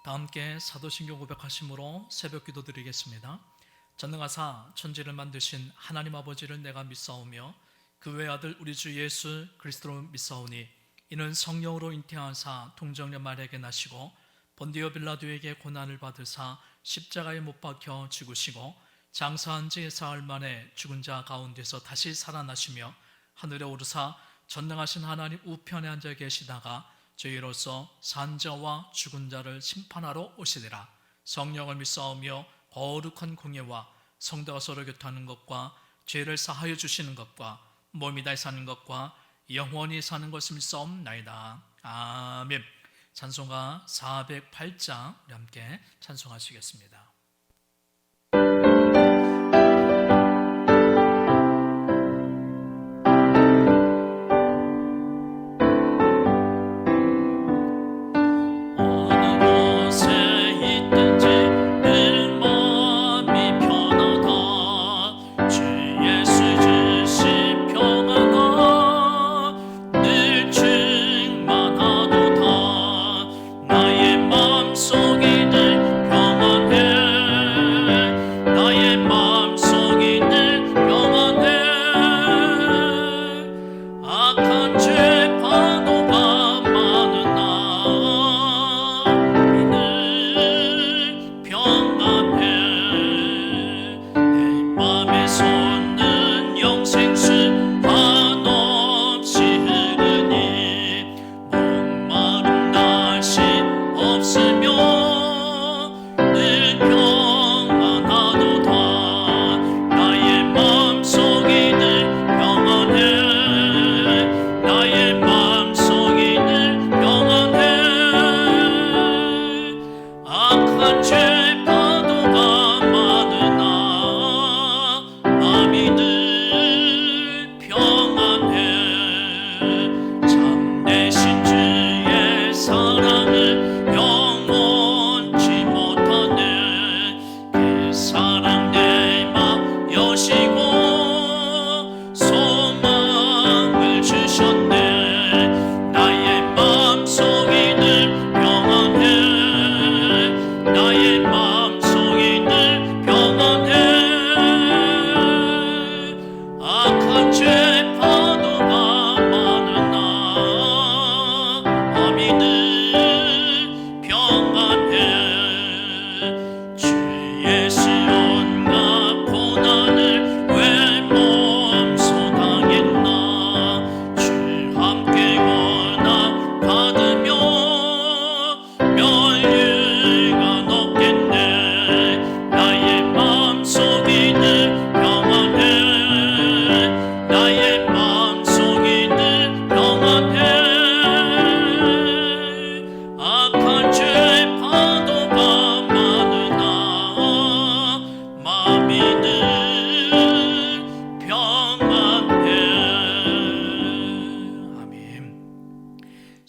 다 함께 사도신경 고백하심으로 새벽 기도 드리겠습니다. 전능하사 천지를 만드신 하나님 아버지를 내가 믿사오며 그 외아들 우리 주 예수 그리스도로 믿사오니 이는 성령으로 잉태하사 동정녀 마리아에게 나시고 본디오 빌라도에게 고난을 받으사 십자가에 못 박혀 죽으시고 장사한 지 사흘 만에 죽은 자 가운데서 다시 살아나시며 하늘에 오르사 전능하신 하나님 우편에 앉아 계시다가 저희로서 산자와 죽은 자를 심판하러 오시리라. 성령을 믿사오며 거룩한 공예와 성도가 서로 교통하는 것과 죄를 사하여 주시는 것과 몸이 다시 사는 것과 영원히 사는 것을 믿사옵나이다. 아멘. 찬송가 408장 우리 함께 찬송하시겠습니다.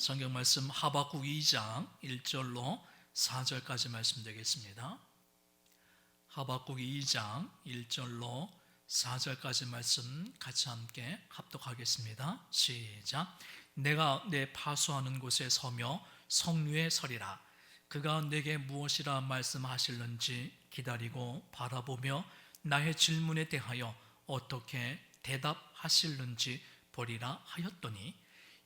성경 말씀 하박국 2장 1절로 4절까지 말씀 되겠습니다. 하박국 2장 1절로 4절까지 말씀 같이 함께 합독하겠습니다. 시작. 내가 내 파수하는 곳에 서며 성류에 서리라. 그가 내게 무엇이라 말씀하실는지 기다리고 바라보며 나의 질문에 대하여 어떻게 대답하실는지 보리라 하였더니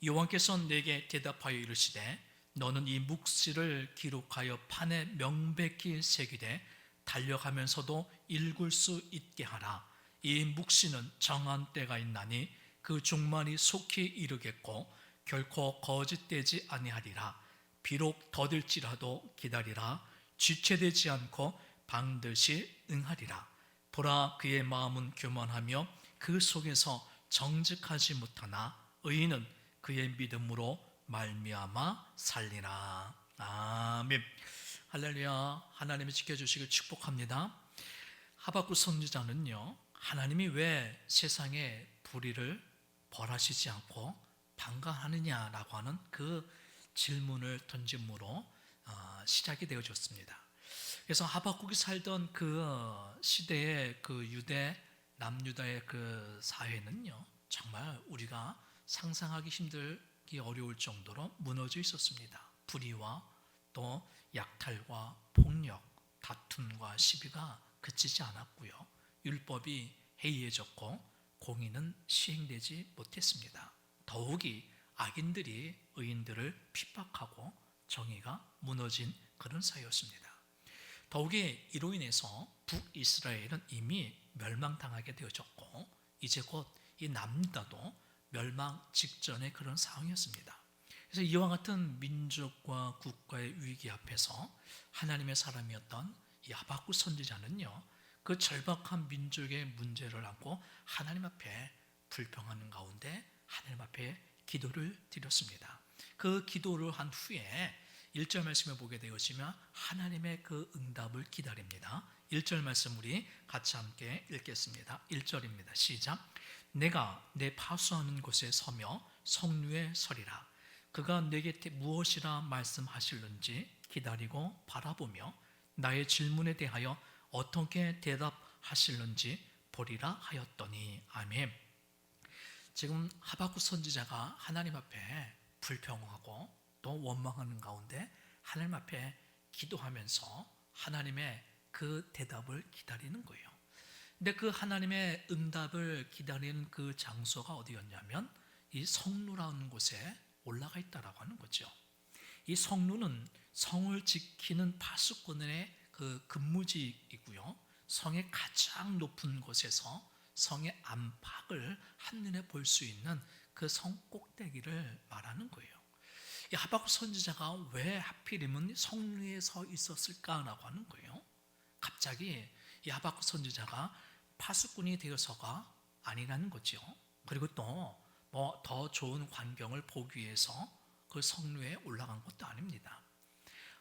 여호와께서 내게 대답하여 이르시되 너는 이 묵시를 기록하여 판에 명백히 새기되 달려가면서도 읽을 수 있게 하라. 이 묵시는 정한 때가 있나니 그 종말이 속히 이르겠고 결코 거짓되지 아니하리라. 비록 더딜지라도 기다리라. 지체되지 않고 반드시 응하리라. 보라, 그의 마음은 교만하며 그 속에서 정직하지 못하나 의인은 그의 믿음으로 말미암아 살리라. 아멘. 할렐루야. 하나님이 지켜주시길 축복합니다. 하박국 선지자는요, 하나님이 왜 세상에 불의를 벌하시지 않고 방관하느냐라고 하는 그 질문을 던짐으로 시작이 되어졌습니다. 그래서 하박국이 살던 그 시대의 그 유대 남유다의 그 사회는요, 정말 우리가 상상하기 힘들기 어려울 정도로 무너져 있었습니다. 불의와 또 약탈과 폭력, 다툼과 시비가 그치지 않았고요. 율법이 해이해졌고 공의는 시행되지 못했습니다. 더욱이 악인들이 의인들을 핍박하고 정의가 무너진 그런 사회였습니다. 더욱이 이로 인해서 북이스라엘은 이미 멸망당하게 되어졌고 이제 곧 이 남유다도 멸망 직전의 그런 상황이었습니다. 그래서 이와 같은 민족과 국가의 위기 앞에서 하나님의 사람이었던 이 하박국 선지자는요, 그 절박한 민족의 문제를 안고 하나님 앞에 불평하는 가운데 하나님 앞에 기도를 드렸습니다. 그 기도를 한 후에 1절 말씀을 보게 되어지면 하나님의 그 응답을 기다립니다. 1절 말씀 우리 같이 함께 읽겠습니다. 1절입니다. 시작. 내가 내 파수하는 곳에 서며 성류에 서리라. 그가 내게 무엇이라 말씀하실는지 기다리고 바라보며 나의 질문에 대하여 어떻게 대답하실는지 보리라 하였더니. 아멘. 지금 하박국 선지자가 하나님 앞에 불평하고 또 원망하는 가운데 하나님 앞에 기도하면서 하나님의 그 대답을 기다리는 거예요. 근데 그 하나님의 응답을 기다리는 그 장소가 어디였냐면 이 성루라는 곳에 올라가 있다라고 하는 거죠. 이 성루는 성을 지키는 파수꾼의 그 근무지이고요. 성의 가장 높은 곳에서 성의 안팎을 한눈에 볼 수 있는 그 성 꼭대기를 말하는 거예요. 이 하박국 선지자가 왜 하필이면 성루에 서 있었을까라고 하는 거예요. 갑자기 이 하박국 선지자가 파수꾼이 되어서가 아니라는 거죠. 그리고 또 뭐 더 좋은 광경을 보기 위해서 그 성루에 올라간 것도 아닙니다.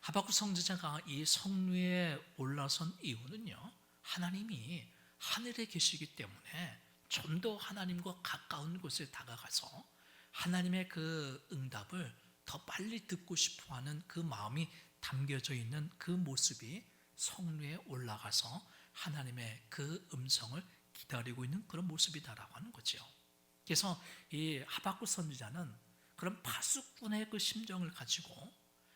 하박국 선지자가 이 성루에 올라선 이유는요, 하나님이 하늘에 계시기 때문에 좀 더 하나님과 가까운 곳에 다가가서 하나님의 그 응답을 더 빨리 듣고 싶어하는 그 마음이 담겨져 있는 그 모습이 성루에 올라가서 하나님의 그 음성을 기다리고 있는 그런 모습이다라고 하는 거죠. 그래서 이 하박국 선지자는 그런 파수꾼의 그 심정을 가지고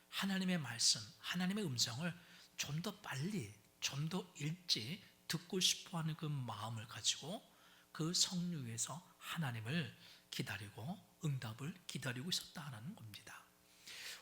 하나님의 말씀, 하나님의 음성을 좀 더 빨리, 좀 더 일찍 듣고 싶어하는 그 마음을 가지고 그 성루 위에서 하나님을 기다리고 응답을 기다리고 있었다는 겁니다.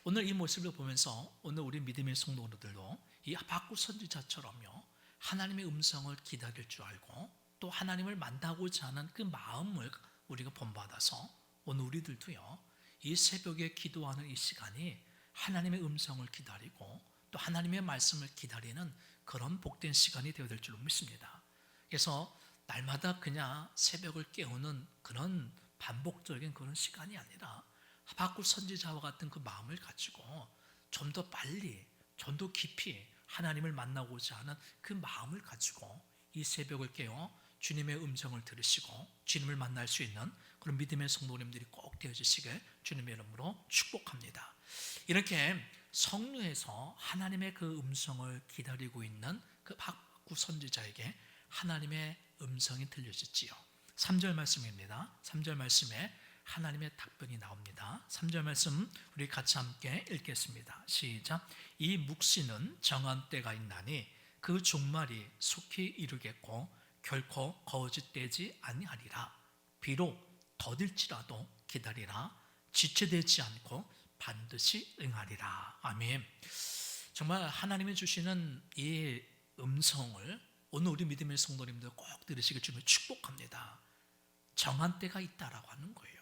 오늘 이 모습을 보면서 오늘 우리 믿음의 성도들도 이 하박국 선지자처럼요, 하나님의 음성을 기다릴 줄 알고 또 하나님을 만나고자 하는 그 마음을 우리가 본받아서 오늘 우리들도요, 이 새벽에 기도하는 이 시간이 하나님의 음성을 기다리고 또 하나님의 말씀을 기다리는 그런 복된 시간이 되어야 될 줄로 믿습니다. 그래서 날마다 그냥 새벽을 깨우는 그런 반복적인 그런 시간이 아니라 하박국 선지자와 같은 그 마음을 가지고 좀 더 빨리, 좀 더 깊이 하나님을 만나고자 하는 그 마음을 가지고 이 새벽을 깨워 주님의 음성을 들으시고 주님을 만날 수 있는 그런 믿음의 성도님들이 꼭 되어주시길 주님의 이름으로 축복합니다. 이렇게 성루에서 하나님의 그 음성을 기다리고 있는 그 하박국 선지자에게 하나님의 음성이 들려졌지요. 3절 말씀입니다. 3절 말씀에 하나님의 답변이 나옵니다. 3절 말씀 우리 같이 함께 읽겠습니다. 시작. 이 묵시는 정한 때가 있나니 그 종말이 속히 이르겠고 결코 거짓되지 아니하리라. 비록 더딜지라도 기다리라. 지체되지 않고 반드시 응하리라. 아멘. 정말 하나님이 주시는 이 음성을 오늘 우리 믿음의 성도님들 꼭 들으시길 주님을 축복합니다. 정한 때가 있다라고 하는 거예요.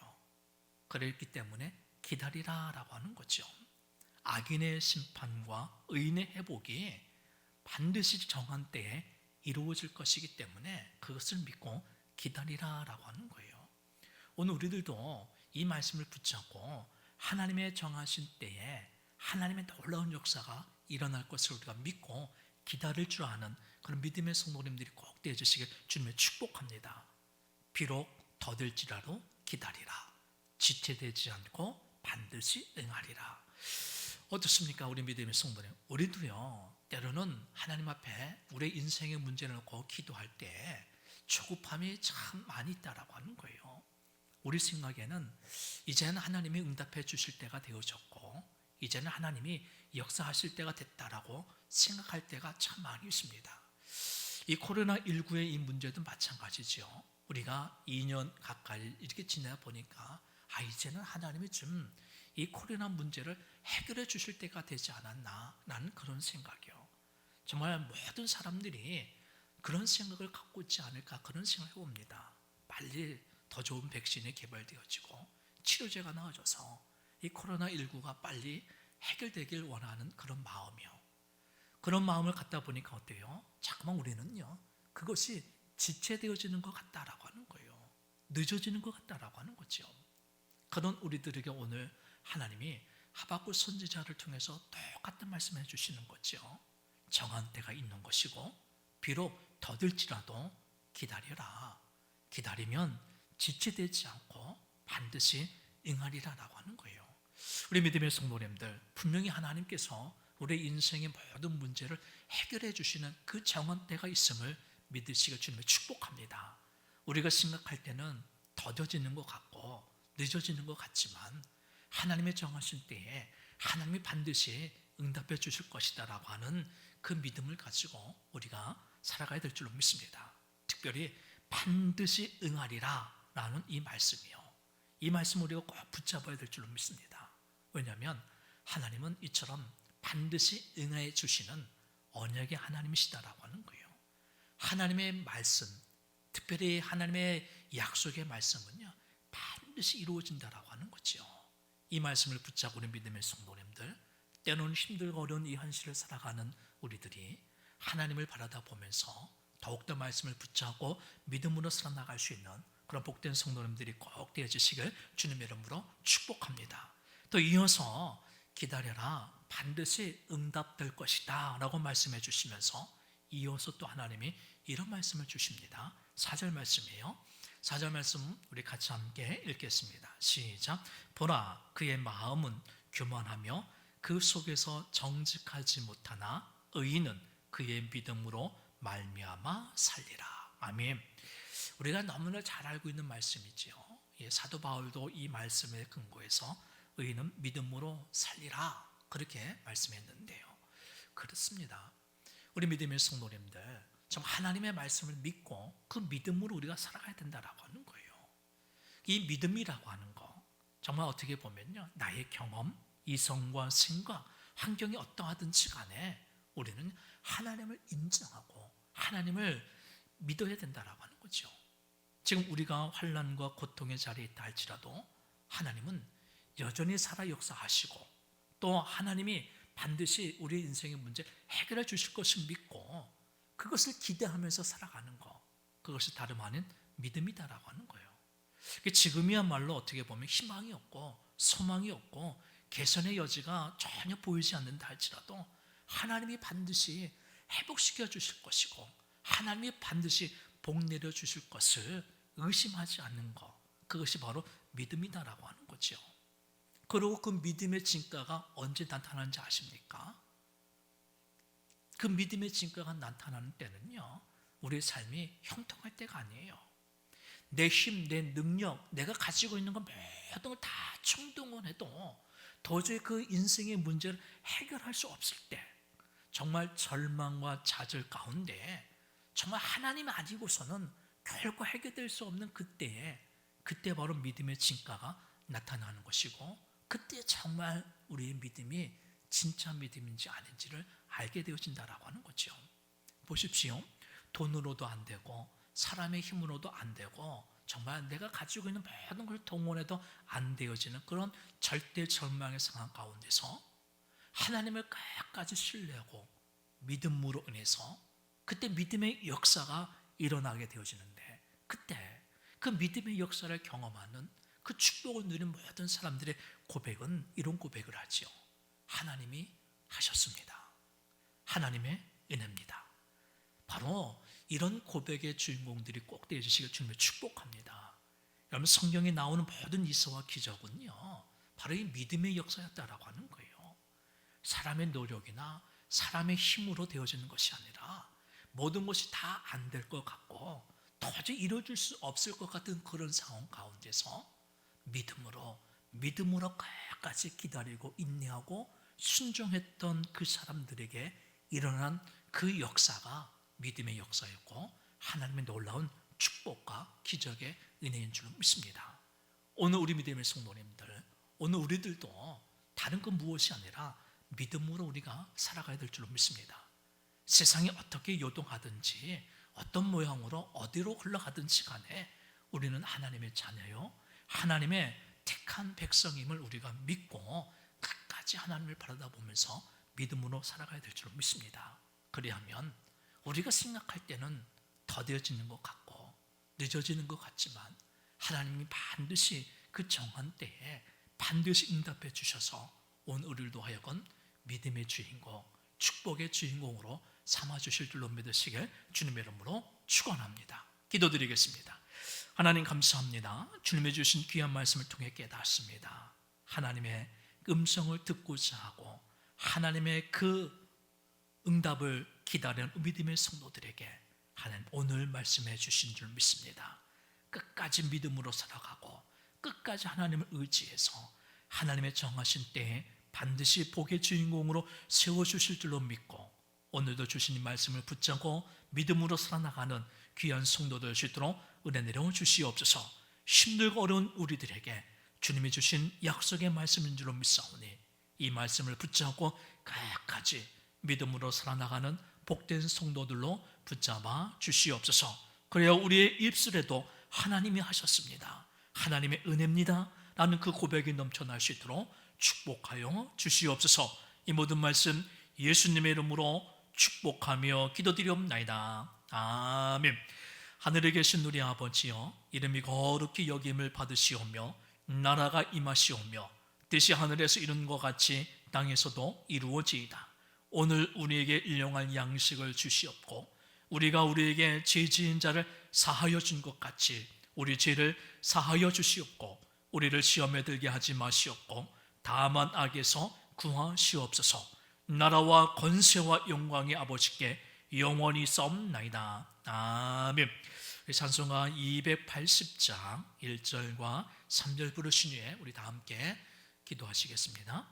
그랬기 때문에 기다리라라고 하는 거죠. 악인의 심판과 의인의 회복이 반드시 정한 때에 이루어질 것이기 때문에 그것을 믿고 기다리라라고 하는 거예요. 오늘 우리들도 이 말씀을 붙잡고 하나님의 정하신 때에 하나님의 놀라운 역사가 일어날 것을 우리가 믿고 기다릴 줄 아는 그런 믿음의 성도님들이 꼭 되어주시길 주님의 축복합니다. 비록 더딜지라도 기다리라. 지체되지 않고 반드시 응하리라. 어떻습니까? 우리 믿음의 성도님, 우리도요 때로는 하나님 앞에 우리의 인생의 문제를 놓고 기도할 때 조급함이 참 많이 있다라고 하는 거예요. 우리 생각에는 이제는 하나님이 응답해 주실 때가 되어졌고 이제는 하나님이 역사하실 때가 됐다라고 생각할 때가 참 많이 있습니다. 이 코로나19의 이 문제도 마찬가지죠. 우리가 2년 가까이 이렇게 지내다 보니까 이제는 하나님이 좀 이 코로나 문제를 해결해 주실 때가 되지 않았나 라는 그런 생각이요. 정말 모든 사람들이 그런 생각을 갖고 있지 않을까 그런 생각을 해봅니다. 빨리 더 좋은 백신이 개발되어지고 치료제가 나와져서 이 코로나19가 빨리 해결되길 원하는 그런 마음이요. 그런 마음을 갖다 보니까 어때요? 자꾸만 우리는요, 그것이 지체되어지는 것 같다라고 하는 거예요. 늦어지는 것 같다라고 하는 거죠. 그런 우리들에게 오늘 하나님이 하박국 선지자를 통해서 똑같은 말씀을 해주시는 거죠. 정한 때가 있는 것이고 비록 더딜지라도 기다려라. 기다리면 지체되지 않고 반드시 응하리라라고 하는 거예요. 우리 믿음의 성도님들, 분명히 하나님께서 우리 인생의 모든 문제를 해결해 주시는 그 정한 때가 있음을 믿으시길 주님을 축복합니다. 우리가 생각할 때는 더뎌지는 것 같고 늦어지는 것 같지만 하나님의 정하신 때에 하나님이 반드시 응답해 주실 것이다라고 하는 그 믿음을 가지고 우리가 살아가야 될 줄로 믿습니다. 특별히 반드시 응하리라 라는 이 말씀이요. 이 말씀 우리가 꼭 붙잡아야 될 줄로 믿습니다. 왜냐하면 하나님은 이처럼 반드시 응해 주시는 언약의 하나님이시다라고 하는 거예요. 하나님의 말씀, 특별히 하나님의 약속의 말씀은요, 반드시 이루어진다라고 하는 거죠. 이 말씀을 붙잡고 있는 믿음의 성도님들, 때로는 힘들고 어려운 이 현실을 살아가는 우리들이 하나님을 바라다 보면서 더욱더 말씀을 붙잡고 믿음으로 살아나갈 수 있는 그런 복된 성도님들이 꼭 되어주시길 주님의 이름으로 축복합니다. 또 이어서 기다려라, 반드시 응답될 것이다 라고 말씀해 주시면서 이어서 또 하나님이 이런 말씀을 주십니다. 4절 말씀이에요. 4절 말씀 우리 같이 함께 읽겠습니다. 시작. 보라, 그의 마음은 교만하며 그 속에서 정직하지 못하나 의인은 그의 믿음으로 말미암아 살리라. 아멘. 우리가 너무나 잘 알고 있는 말씀이지요. 사도 바울도 이 말씀에 근거해서 의인은 믿음으로 살리라 그렇게 말씀했는데요. 그렇습니다. 우리 믿음의 성도님들, 참 하나님의 말씀을 믿고 그 믿음으로 우리가 살아가야 된다라고 하는 거예요. 이 믿음이라고 하는 거 정말 어떻게 보면요, 나의 경험, 이성과 생각, 환경이 어떠하든지 간에 우리는 하나님을 인정하고 하나님을 믿어야 된다라고 하는 거죠. 지금 우리가 환난과 고통의 자리에 있다 할지라도 하나님은 여전히 살아 역사하시고 또 하나님이 반드시 우리 인생의 문제 해결해 주실 것을 믿고 그것을 기대하면서 살아가는 것, 그것이 다름 아닌 믿음이다라고 하는 거예요. 지금이야말로 어떻게 보면 희망이 없고 소망이 없고 개선의 여지가 전혀 보이지 않는다 할지라도 하나님이 반드시 회복시켜 주실 것이고 하나님이 반드시 복 내려 주실 것을 의심하지 않는 것, 그것이 바로 믿음이다라고 하는 거죠. 그리고 그 믿음의 진가가 언제 나타나는지 아십니까? 그 믿음의 진가가 나타나는 때는요, 우리의 삶이 형통할 때가 아니에요. 내 힘, 내 능력, 내가 가지고 있는 것 모든 걸 다 총동원해도 도저히 그 인생의 문제를 해결할 수 없을 때, 정말 절망과 좌절 가운데 정말 하나님 아니고서는 결코 해결될 수 없는 그때 바로 믿음의 진가가 나타나는 것이고, 그때 정말 우리의 믿음이 진짜 믿음인지 아닌지를 알게 되어진다라고 하는 거죠. 보십시오. 돈으로도 안 되고 사람의 힘으로도 안 되고 정말 내가 가지고 있는 모든 걸 동원해도 안 되어지는 그런 절대 절망의 상황 가운데서 하나님을 끝까지 신뢰하고 믿음으로 인해서 그때 믿음의 역사가 일어나게 되어지는데, 그때 그 믿음의 역사를 경험하는 그 축복을 누린 모든 사람들의 고백은 이런 고백을 하죠. 하나님이 하셨습니다. 하나님의 은혜입니다. 바로 이런 고백의 주인공들이 꼭 되어주시길 주님을 축복합니다. 여러분, 성경에 나오는 모든 이서와 기적은요, 바로 이 믿음의 역사였다라고 하는 거예요. 사람의 노력이나 사람의 힘으로 되어지는 것이 아니라 모든 것이 다 안 될 것 같고 도저히 이루어질 수 없을 것 같은 그런 상황 가운데서 믿음으로 끝까지 기다리고 인내하고 순종했던 그 사람들에게 일어난 그 역사가 믿음의 역사였고 하나님의 놀라운 축복과 기적의 은혜인 줄 믿습니다. 오늘 우리 믿음의 성도님들, 오늘 우리들도 다른 건 무엇이 아니라 믿음으로 우리가 살아가야 될 줄 믿습니다. 세상이 어떻게 요동하든지 어떤 모양으로 어디로 흘러가든지 간에 우리는 하나님의 자녀요, 하나님의 택한 백성임을 우리가 믿고 끝까지 하나님을 바라보면서 믿음으로 살아가야 될 줄 믿습니다. 그리하면 우리가 생각할 때는 더뎌지는 것 같고 늦어지는 것 같지만 하나님이 반드시 그 정한 때에 반드시 응답해 주셔서 오늘 우리도 하여금 믿음의 주인공, 축복의 주인공으로 삼아주실 줄로 믿으시길 주님의 이름으로 축원합니다. 기도드리겠습니다. 하나님 감사합니다. 주님이 주신 귀한 말씀을 통해 깨닫습니다. 하나님의 음성을 듣고자 하고 하나님의 그 응답을 기다리는 믿음의 성도들에게 하나님 오늘 말씀해 주신 줄 믿습니다. 끝까지 믿음으로 살아가고 끝까지 하나님을 의지해서 하나님의 정하신 때에 반드시 복의 주인공으로 세워주실 줄로 믿고 오늘도 주신 이 말씀을 붙잡고 믿음으로 살아나가는 귀한 성도들 될 수 있도록 은혜 내려 주시옵소서. 힘들고 어려운 우리들에게 주님이 주신 약속의 말씀인 줄로 믿사오니 이 말씀을 붙잡고 끝까지 믿음으로 살아나가는 복된 성도들로 붙잡아 주시옵소서. 그래야 우리의 입술에도 하나님이 하셨습니다, 하나님의 은혜입니다 라는 그 고백이 넘쳐날 수 있도록 축복하여 주시옵소서. 이 모든 말씀 예수님의 이름으로 축복하며 기도드리옵나이다. 아멘. 하늘에 계신 우리 아버지여, 이름이 거룩히 여김을 받으시오며 나라가 임하시오며 뜻이 하늘에서 이룬 것 같이 땅에서도 이루어지이다. 오늘 우리에게 일용할 양식을 주시옵고 우리가 우리에게 죄 지은 자를 사하여 준 것 같이 우리 죄를 사하여 주시옵고 우리를 시험에 들게 하지 마시옵고 다만 악에서 구하시옵소서. 나라와 권세와 영광의 아버지께 영원히 싸움나이다. 아멘. 찬송가 280장 1절과 3절 부르신 후에 우리 다 함께 기도하시겠습니다.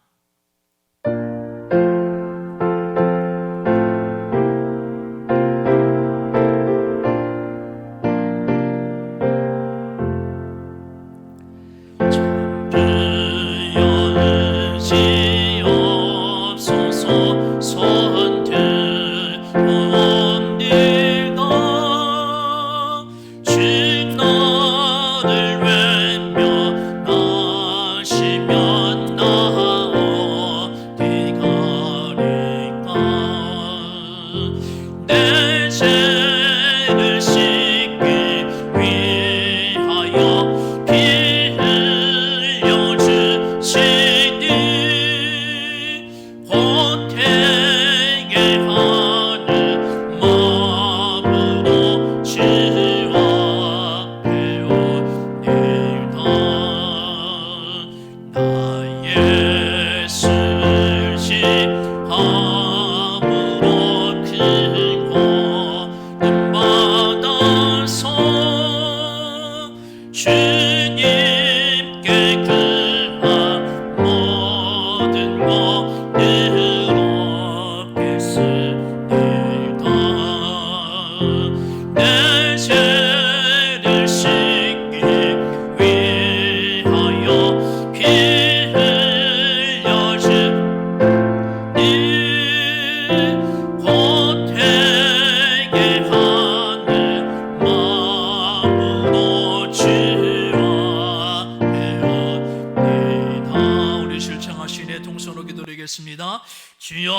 주여,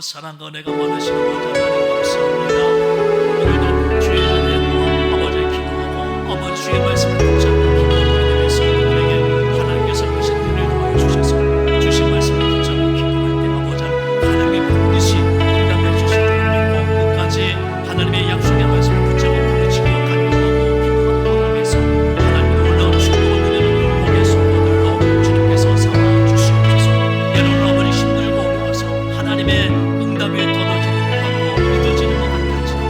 사랑과 내가 많으시는 것 하나님 감사합니다. 오늘도 주의 은혜로 아버지의 기도하고 아버지 주의 말씀을 붙잡고 기도하는 성도들에게 하나님께서 하신 은혜를 더하여 주셔서 주신 말씀을 붙잡고 기도할 때 아버지 하나님이 반드시 응답해 주시도록 믿고 끝까지 하나님의 약속의 말씀을 붙잡고 부르짖고 간구하고 기도하고 하면서 하나님의 놀라운 축복을 누리는 복의 성도들로 주님께서 삼아 주시옵소서. 여러분 아버지 힘들고 어려워서 하나님의 응답에 더뎌지는 것 같고 믿어지는 것 같지만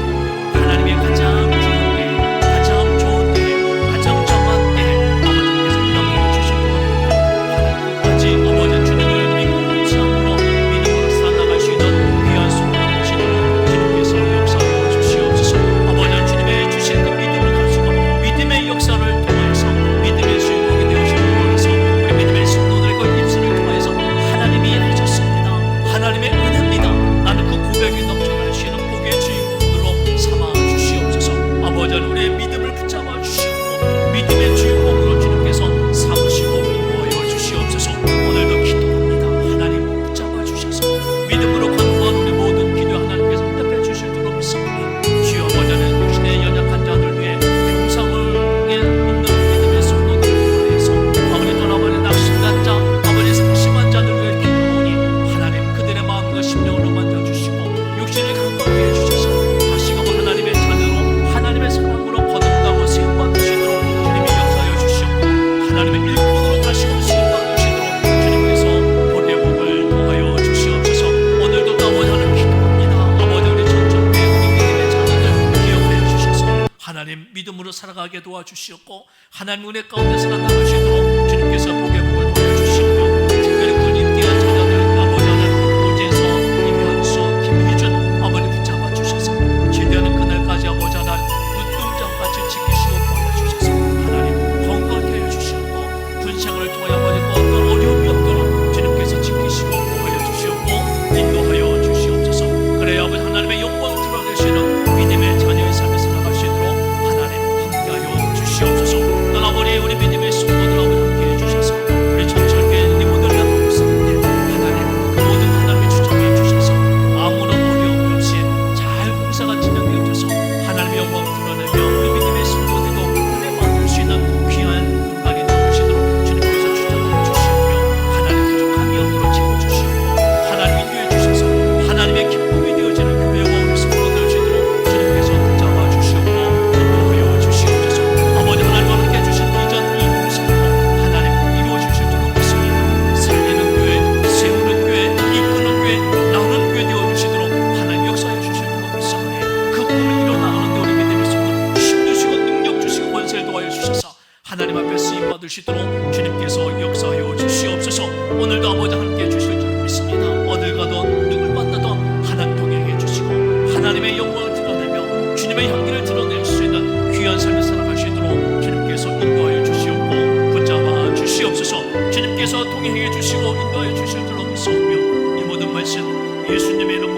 나가게 도와주시옵고 하나님 은혜 가운데서 나타나시도록 주님께서 복의 복을 보여주시며 특별히 군인 뛰어 자녀들 아버지 하나님 우재서 임현수 김희준 아버지 붙잡아 주셔서 제대하는 그날까지 아버지 하나님 눈동자같이 지키시고 보여주셔서 하나님 건강하게 해주시옵고 군생활을 통해 아버지 어떤 어려움이 없도록 주님께서 지키시고 보여주시옵고 인도하여 주시옵소서. 그래야 아버지 하나님의 영광을 드러내시는 믿음의 자녀의 삶에 살아가시도록 하나님 함께하여 주시옵소서. 또 아버지 우리 믿음의 성도들 아버지 함께해 주셔서 우리 전철교회 리모델을 하고 있었는데 하나님 그 모든 하나님의 주장해 주셔서 아무런 어려움 없이 잘 공사가 진행되어 주셔서 하나님의 영광을 드러내며 우리 믿음의 성도들도 은혜 받을 수 있는 귀한 공간이 되시도록 주님께서 주장해 주시며 하나님 부족함이 없도록 채워주시옵고 하나님 인도해 주셔서 하나님의 기쁨이 되어지는 교회와 우리 성도들 되시도록 주님께서 붙잡아 주시옵고 인도하여 주시옵소서. 아버지 하나님과 함께 주신 비전 이 공성으로 하나님 이루어 주실 줄 믿습니다. 살리는 교회, 세우는 교회, 이끄는 교회, 나오는 교회 되어 주시도록 하나님 역사해 주실 줄 믿사오니 그 꿈을 이뤄나가는데 우리 믿음의 성도 힘주시고 능력 주시고 권세를 도하여 주셔서 하나님 앞에 쓰임 받으시도록 주님께서 역사하여 주시옵소서. 오늘도 아버지 함께 주실 줄 믿습니다. 어딜 가든 누굴 만나도 하나님 동행해 주시고 하나님의 영광을 드러내며 주님의 향기를 드러낼 수 있는 귀한 삶을 살아가시도록 주님께서 인도하여 주시옵고 붙잡아 주시옵소서. 주님께서 동행해 주시고 인도하여 주실 줄로 믿사오며 이 모든 말씀 예수님의 이름